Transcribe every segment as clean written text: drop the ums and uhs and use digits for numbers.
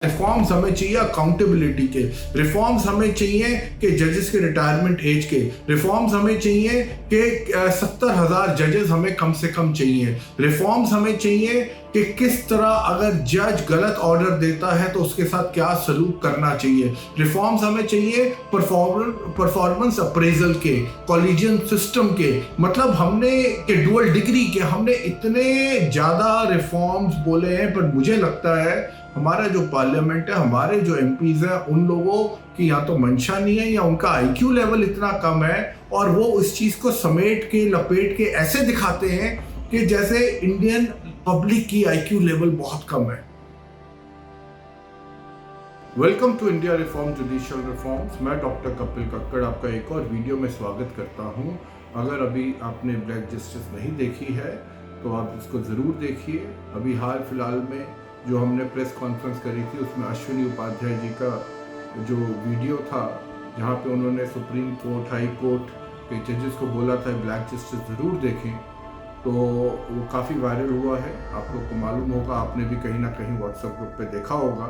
Reforms हमें चाहिए accountability के, रिफॉर्म्स हमें चाहिए कि जजेस के रिटायरमेंट एज के, रिफॉर्म्स हमें चाहिए कि 70,000 जजेस हमें कम से कम चाहिए, रिफॉर्म्स हमें चाहिए कि किस तरह अगर जज गलत ऑर्डर देता है तो उसके साथ क्या सलूक करना चाहिए, रिफॉर्म्स हमें चाहिए परफॉर्मेंस अप्रेजल के, कॉलेजियन सिस्टम के, मतलब हमने के डुअल डिग्री के, हमने इतने ज़्यादा रिफॉर्म्स बोले हैं। पर मुझे लगता है हमारा जो पार्लियामेंट है, हमारे जो एमपीज हैं, उन लोगों की या तो मंशा नहीं है या उनका आईक्यू लेवल इतना कम है और वो इस चीज़ को समेट के लपेट के ऐसे दिखाते हैं कि जैसे इंडियन पब्लिक की आईक्यू लेवल बहुत कम है। Welcome to India reform judicial reforms. मैं डॉक्टर कपिल कक्कड़ आपका एक और वीडियो में स्वागत करता हूं। अगर अभी आपने ब्लैक जस्टिस नहीं देखी है तो आप इसको ज़रूर देखिए। अभी हाल फिलहाल में जो हमने प्रेस कॉन्फ्रेंस करी थी उसमें अश्विनी उपाध्याय जी का जो वीडियो था जहाँ पे उन्होंने सुप्रीम कोर्ट, हाई कोर्ट के जजेस को बोला था ब्लैक जस्टिस ज़रूर देखें, तो वो काफ़ी वायरल हुआ है। आप लोग को मालूम होगा, आपने भी कहीं ना कहीं व्हाट्सएप ग्रुप पे देखा होगा।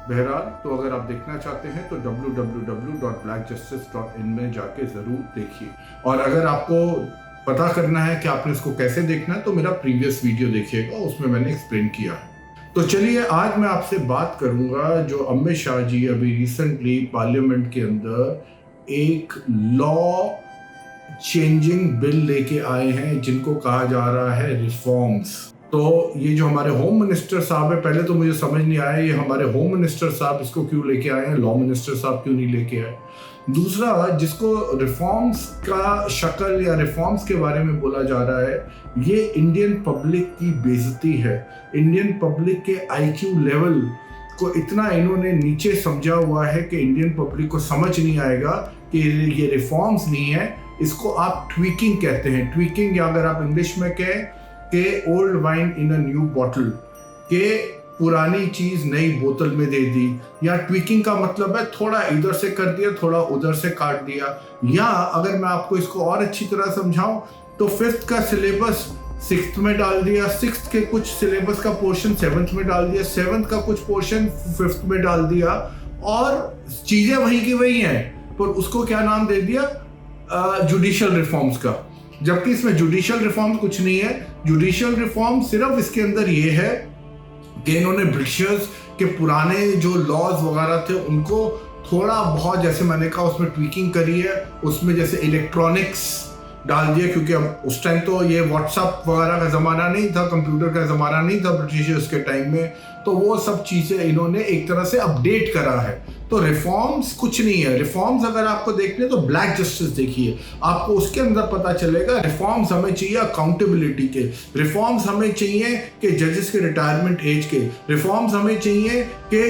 बहरहाल, तो अगर आप देखना चाहते हैं तो www.blackjustice.in में जाके ज़रूर देखिए। और अगर आपको पता करना है कि आपने इसको कैसे देखना है तो मेरा प्रीवियस वीडियो देखिएगा, उसमें मैंने एक्सप्लेन किया है। तो चलिए, आज मैं आपसे बात करूंगा जो अमित शाह जी अभी रिसेंटली पार्लियामेंट के अंदर एक लॉ चेंजिंग बिल लेके आए हैं जिनको कहा जा रहा है रिफॉर्म्स। तो ये जो हमारे होम मिनिस्टर साहब है, पहले तो मुझे समझ नहीं आया ये हमारे होम मिनिस्टर साहब इसको क्यों लेके आए हैं, लॉ मिनिस्टर साहब क्यों नहीं लेके आए। दूसरा, जिसको रिफॉर्म्स का शक्ल या रिफॉर्म्स के बारे में बोला जा रहा है, ये इंडियन पब्लिक की बेइज्जती है। इंडियन पब्लिक के आईक्यू लेवल को इतना इन्होंने नीचे समझा हुआ है कि इंडियन पब्लिक को समझ नहीं आएगा कि ये रिफॉर्म्स नहीं है, इसको आप ट्वीकिंग कहते हैं। ट्वीकिंग, या अगर आप इंग्लिश में कहें कि old wine in a new bottle, के पुरानी चीज नई बोतल में दे दी। या ट्वीकिंग का मतलब है थोड़ा इधर से कर दिया, थोड़ा उधर से काट दिया। या अगर मैं आपको इसको और अच्छी तरह समझाऊं तो 5th का सिलेबस 6th में डाल दिया, 6th के कुछ सिलेबस का पोर्शन 7th में डाल दिया, 7th का कुछ पोर्शन 5th में डाल दिया, और चीजें वही की वही हैं, पर उसको क्या नाम दे दिया, जुडिशियल रिफॉर्म्स का। जबकि इसमें जुडिशियल रिफॉर्म कुछ नहीं है। जुडिशियल रिफॉर्म सिर्फ इसके अंदर ये है कि इन्होंने ब्रिटिशर्स के पुराने जो लॉज वगैरह थे उनको थोड़ा बहुत, जैसे मैंने कहा, उसमें ट्वीकिंग करी है। उसमें जैसे इलेक्ट्रॉनिक्स डाल दिया, क्योंकि अब उस टाइम तो ये व्हाट्सएप वगैरह का ज़माना नहीं था, कंप्यूटर का ज़माना नहीं था ब्रिटिशर्स के टाइम में, तो वो सब चीज़ें इन्होंने एक तरह से अपडेट करा है। तो रिफॉर्म्स कुछ नहीं है। रिफॉर्म्स अगर आपको देखने तो ब्लैक जस्टिस देखिए, आपको उसके अंदर पता चलेगा। रिफॉर्म्स हमें चाहिए अकाउंटेबिलिटी के, रिफॉर्म्स हमें चाहिए कि जजेस के रिटायरमेंट एज के, रिफॉर्म्स हमें चाहिए कि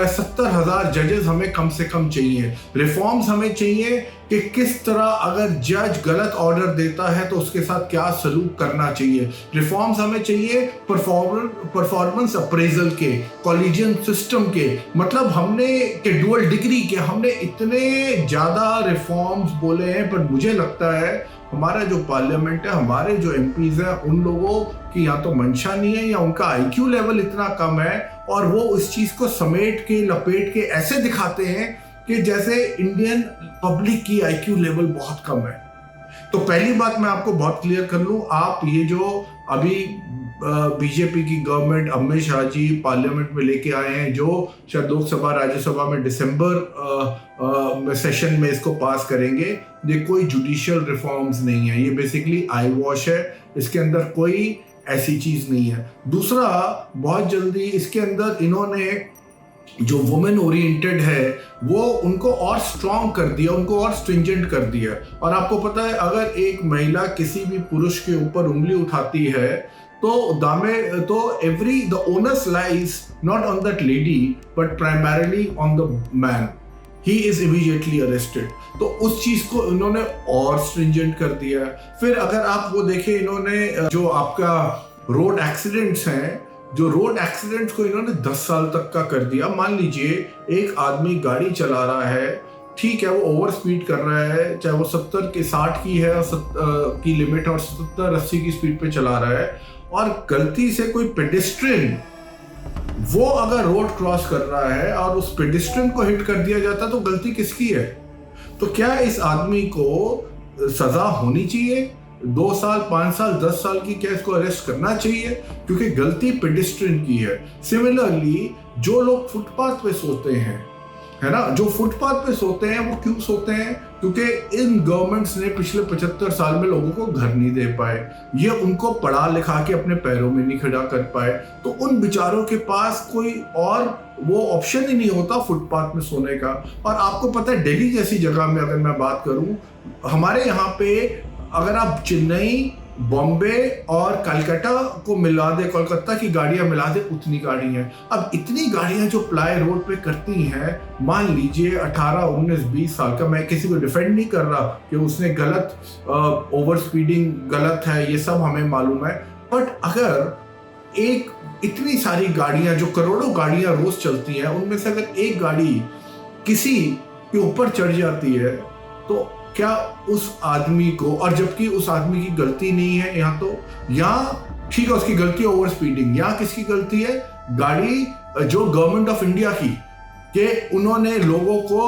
70,000 जजेस हमें कम से कम चाहिए, रिफॉर्म्स हमें चाहिए कि किस तरह अगर जज गलत ऑर्डर देता है तो उसके साथ क्या सलूक करना चाहिए, रिफॉर्म्स हमें चाहिए परफॉर्मेंस अप्रेजल के, कॉलेजियन सिस्टम के, मतलब हमने के डुअल डिग्री के, हमने इतने ज़्यादा रिफॉर्म्स बोले हैं। पर मुझे लगता है हमारा जो पार्लियामेंट है, हमारे जो एमपीज हैं, उन लोगों की या तो मंशा नहीं है या उनका आईक्यू लेवल इतना कम है और वो इस चीज़ को समेट के लपेट के ऐसे दिखाते हैं कि जैसे इंडियन पब्लिक की आईक्यू लेवल बहुत कम है। तो पहली बात मैं आपको बहुत क्लियर कर लूं, आप ये जो अभी बीजेपी की गवर्नमेंट अमित शाह जी पार्लियामेंट में लेके आए हैं, जो शायद लोकसभा राज्यसभा में दिसंबर सेशन में इसको पास करेंगे, ये कोई जुडिशियल रिफॉर्म्स नहीं है। ये बेसिकली आई वॉश है, इसके अंदर कोई ऐसी चीज नहीं है। दूसरा, बहुत जल्दी इसके अंदर इन्होंने जो वुमेन ओरिएंटेड है वो उनको और स्ट्रॉन्ग कर दिया, उनको और स्ट्रिंजेंट कर दिया। और आपको पता है, अगर एक महिला किसी भी पुरुष के ऊपर उंगली उठाती है तो every the onus lies not on that lady but primarily on the man, he is immediately arrested. तो उस चीज को इन्होंने और स्ट्रिंजेंट कर दिया। फिर अगर आप वो देखें, इन्होंने जो आपका रोड एक्सीडेंट्स हैं, जो रोड एक्सीडेंट्स को इन्होंने 10 साल तक का कर दिया। मान लीजिए एक आदमी गाड़ी चला रहा है, ठीक है, वो ओवर स्पीड कर रहा है, चाहे वो 70 की 60 की है की लिमिट और 70-80 की स्पीड पे चला रहा है, और गलती से कोई पेडेस्ट्रियन वो अगर रोड क्रॉस कर रहा है और उस पेडिस्ट्रियन को हिट कर दिया जाता तो गलती किसकी है? तो क्या इस आदमी को सजा होनी चाहिए? 2 साल, 5 साल, 10 साल की? क्या इसको अरेस्ट करना चाहिए? क्योंकि गलती पेडिस्ट्रियन की है। सिमिलरली जो लोग फुटपाथ पे सोते हैं, है ना, जो फुटपाथ पे सोते हैं वो क्यों सोते हैं? क्योंकि इन गवर्नमेंट्स ने पिछले 75 साल में लोगों को घर नहीं दे पाए, ये उनको पढ़ा लिखा के अपने पैरों में नहीं खड़ा कर पाए, तो उन बेचारों के पास कोई और वो ऑप्शन ही नहीं होता फुटपाथ में सोने का। और आपको पता है दिल्ली जैसी जगह में अगर मैं बात करूं, हमारे यहाँ पे अगर आप चेन्नई, बॉम्बे और कलकत्ता को मिला दे, कोलकाता की गाड़ियां मिला दे, उतनी गाड़ी हैं। अब इतनी गाड़ियां जो प्लाई रोड पे करती हैं, मान लीजिए 18, 19, 20 साल का, मैं किसी को डिफेंड नहीं कर रहा कि उसने गलत ओवर स्पीडिंग गलत है, ये सब हमें मालूम है, बट अगर एक इतनी सारी गाड़ियां जो करोड़ों गाड़ियां रोज चलती हैं, उनमें से अगर एक गाड़ी किसी के ऊपर चढ़ जाती है तो क्या उस आदमी को, और जबकि उस आदमी की गलती नहीं है यहाँ, तो यहाँ ठीक है उसकी गलती ओवर स्पीडिंग, यहाँ किसकी गलती है? गाड़ी जो गवर्नमेंट ऑफ इंडिया की, कि उन्होंने लोगों को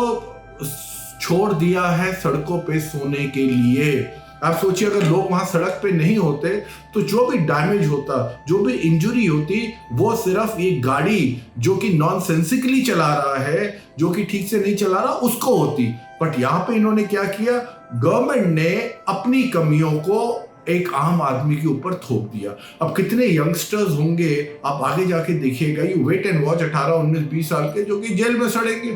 छोड़ दिया है सड़कों पे सोने के लिए। आप सोचिए अगर लोग वहां सड़क पे नहीं होते तो जो भी डैमेज होता, जो भी इंजरी होती, वो सिर्फ एक गाड़ी जो कि नॉनसेंसिकली चला रहा है, जो कि ठीक से नहीं चला रहा, उसको होती। बट यहाँ पे इन्होंने क्या किया? गवर्नमेंट ने अपनी कमियों को एक आम आदमी के ऊपर थोप दिया। अब कितने यंगस्टर्स होंगे, आप आगे जाके देखिएगा, यू वेट एंड वॉच, 18, 19, 20 साल के, जो कि जेल में सड़ेंगे।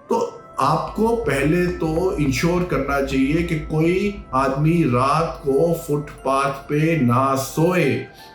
तो आपको पहले तो इंश्योर करना चाहिए कि कोई आदमी रात को फुटपाथ पे ना सोए।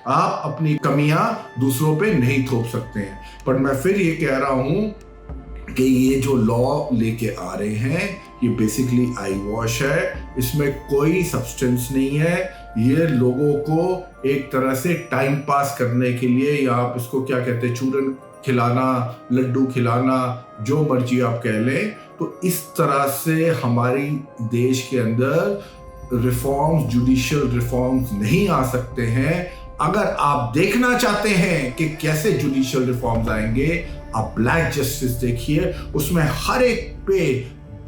आप अपनी कमियां दूसरों पे नहीं थोप सकते हैं। पर मैं फिर ये कह रहा हूं कि ये जो लॉ लेके आ रहे हैं, ये बेसिकली आई वॉश है, इसमें कोई सब्सटेंस नहीं है। ये लोगों को एक तरह से टाइम पास करने के लिए, या आप इसको क्या कहते हैं, चूरन खिलाना, लड्डू खिलाना, जो मर्जी आप कह लें, तो इस तरह से हमारी देश के अंदर रिफॉर्म्स, जुडिशियल रिफॉर्म्स नहीं आ सकते हैं। अगर आप देखना चाहते हैं कि कैसे जुडिशियल रिफॉर्म्स आएंगे, आप ब्लैक जस्टिस देखिए, उसमें हर एक पे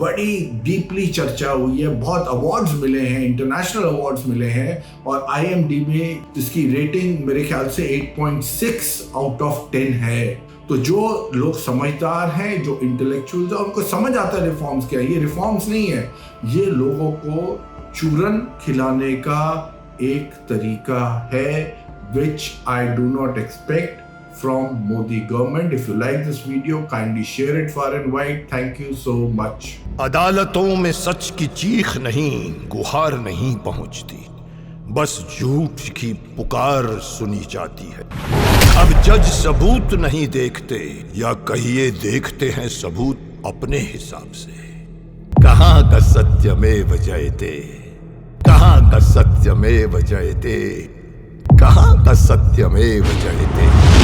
बड़ी डीपली चर्चा हुई है, बहुत अवार्ड्स मिले हैं, इंटरनेशनल अवार्ड्स मिले हैं, और IMDb में इसकी रेटिंग मेरे ख्याल से 8.6 आउट ऑफ 10 है। तो जो लोग समझदार हैं, जो इंटेलेक्चुअल्स हैं, उनको समझ आता है रिफॉर्म्स क्या है। ये रिफॉर्म्स नहीं है, ये लोगों को चूरन खिलाने का एक तरीका है, which I do not expect from Modi government. If you like this video, kindly share it far and wide. Thank you so much. अदालतों में सच की चीख नहीं, गुहार नहीं पहुंचती, बस झूठ की पुकार सुनी जाती है। अब जज सबूत नहीं देखते, या कहिए देखते हैं सबूत अपने हिसाब से। कहां का सत्यमेव जयते, कहां का सत्यमेव जयते, कहां का सत्यमेव जयते।